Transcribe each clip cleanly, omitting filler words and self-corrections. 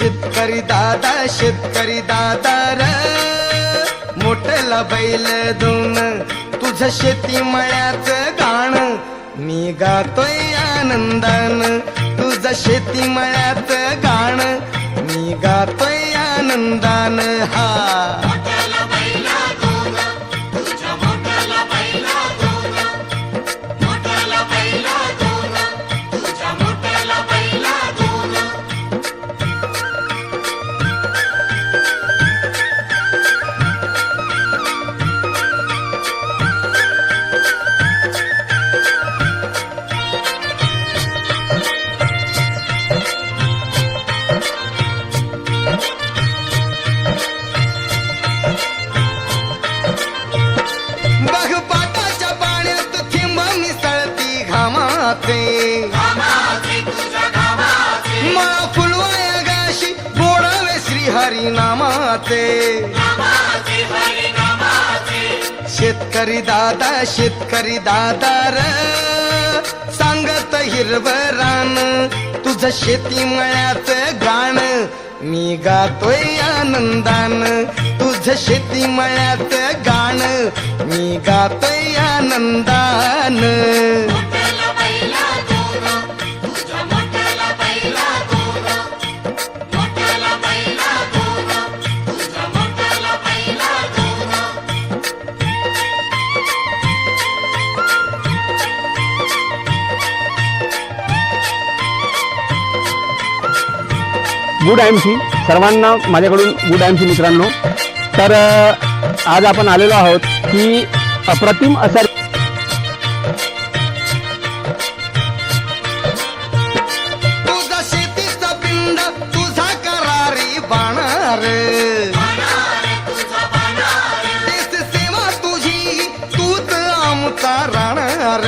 शेतकरी दादा र मोठला बैल दोन तुझं शेती मळ्याच गाण मी गातोय आनंदान तुझं शेती मळ्याच गाण मी गातोय आनंदान हा मला फुलवाया गाशी बोडावे श्री हरी नामाचे शेतकरी दादा र सांगत हिरवं रान तुझं शेती मळ्याच गाण मी गातोय आनंदान तुझं शेती मळ्याच गाण मी गातोय आनंदान गुड आयएमसी सर्वांना माझ्याकडून गुड आयएमसी मित्रांनो. तर आज आपण आलेलो आहोत की अप्रतिम असा तुझा शेतीचा पिंड तुझा करारी बाणार देश सेवा तुझी तूच आमचा राहणार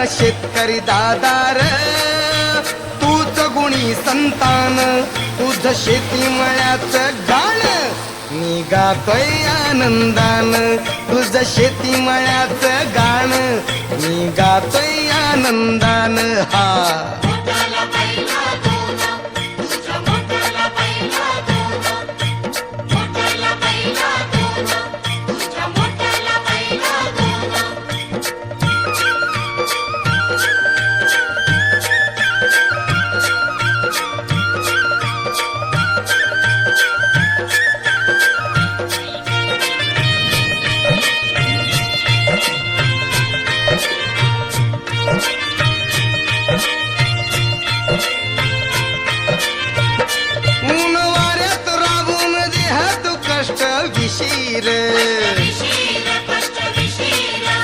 शेतकरी दादा र तूच गुणी संतान तुझं शेती मळ्याच गाण मी गातोय आनंदान तुझं शेती मळ्याच गाण मी गातोय आनंदान हा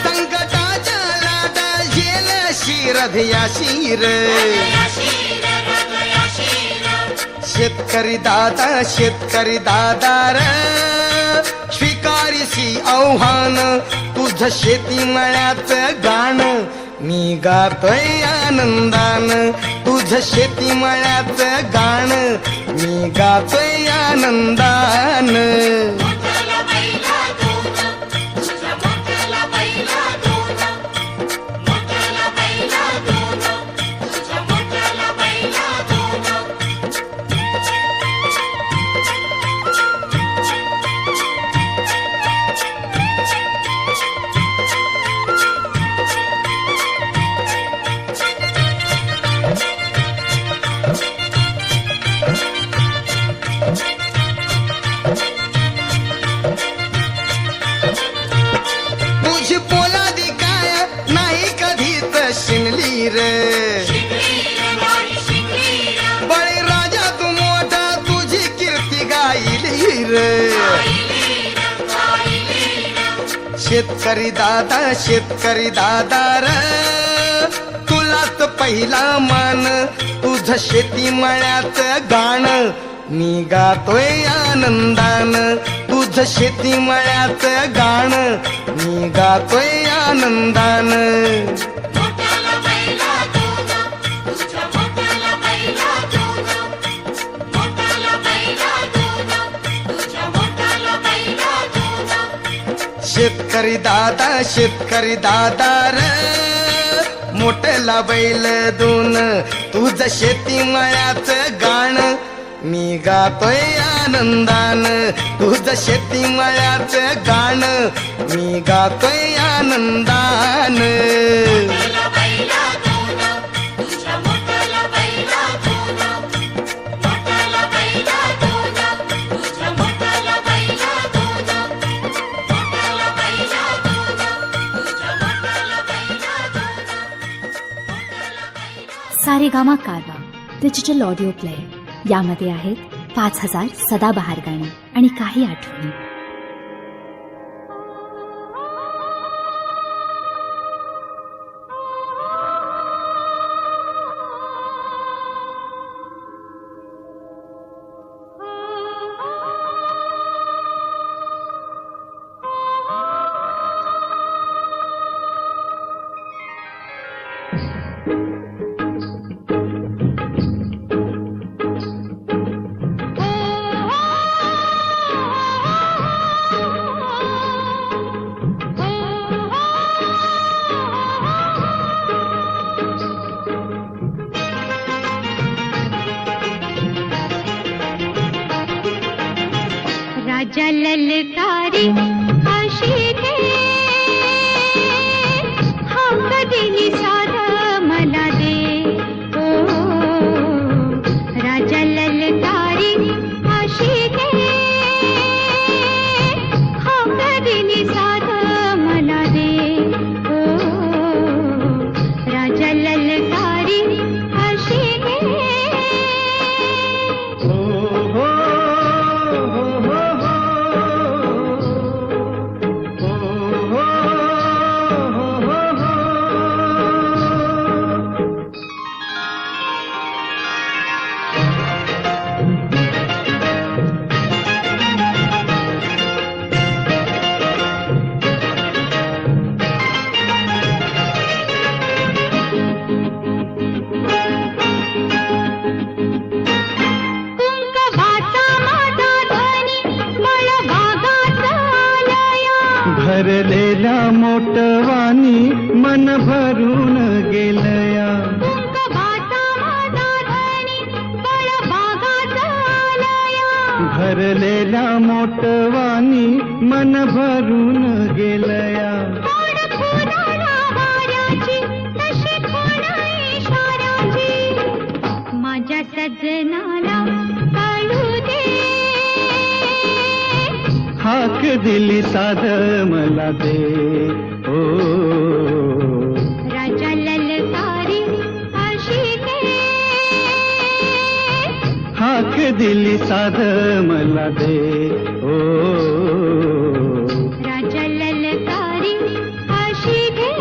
संकटाच्या लाटा झेल शिरभयाशीर शेतकरी दादा र स्वीकारिसी आव्हान तुझं शेती मळ्याच गाण मी गातोय आनंदान तुझं शेती मळ्याच गाण मी गातोय आनंदान तुझी पोलादी काय नाही कधीच शिनली रे बळी राजा तू मोठा तुझी कीर्ती गायली रे शेतकरी दादा र तुलाच पहिला मान तुझं शेती मळ्याच गाण मी गातोय आनंदान तुझं शेती मळ्याच गाण मी गातोय आनंदान शेतकरी दादा र मोठला बैल दोन तुझ शेती मळ्याच गाण मी गातोय आनंदान तुझ शेती मळ्याच गाण मी गातोय आनंदान सारेगामा कारवा डिजिटल ऑडिओ प्लेअर यामध्ये आहेत 5000 सदाबहार गाणी आणि काही आठवणी. राजा ललकारी अशी दे हा कधी साधा मला दे ओ राजा ललकारी अशी दे हा कधी साधा मला दे ओ राजा ललकारी अशी दे भरलेला मोटवानी मन भरून गेलया भरलेला मोटवानी मन भरून गेलया माझ्या सजनाला काढू दे हाक दिली साध मला दे ओ राजा ललकारी अशी दे हाक दिली साध मला दे ओ राजा ललकारी अशी दे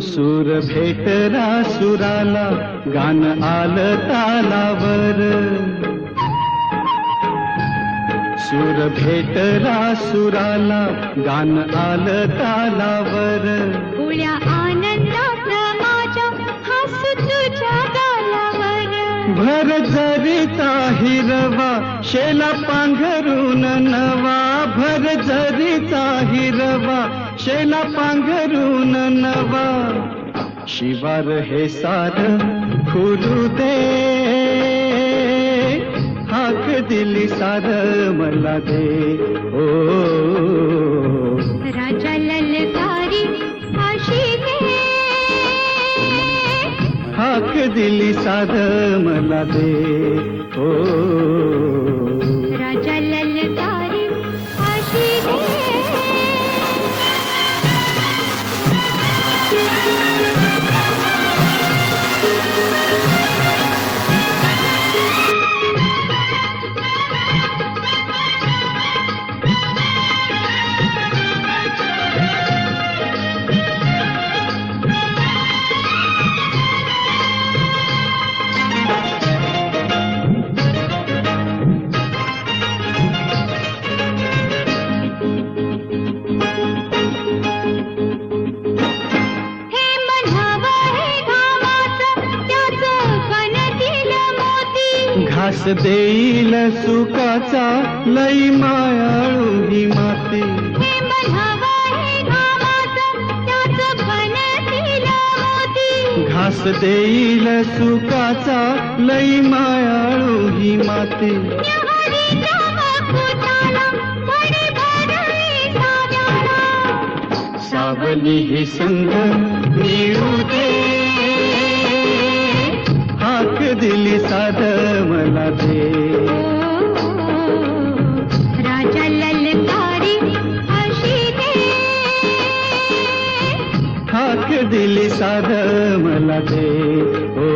सूर भेटला सुराला गान आलं तालावर सूर भेटला सुराला गान आलं तालावर उळ्या आनंदात माझ्या हसू तुझ्या गालावर भर जरीचा हिरवा शेला पांघरून नवा भर जरीचा हिरवा शेला पांघरून नवा शिवार हे सार खुलू दे हाक दिली सार मला दे ओ राजा ललकारी अशी दे हाक दिली सार मला दे ओ राजा ललकारी अशी दे घास देईल सुखाचा लई मायाळू ही माती हे म्हणावा हे गावाचं त्याचं बनतील मोती घास देईल सुखाचा लई मायाळू ही माती न्याहारीच्या मकुटाला वडी भरली साव्याला सावली ही संग मिळू दे हाक दिली साध मला दे राजा ललकारी अशी दे हाक दिली साध मला दे ओ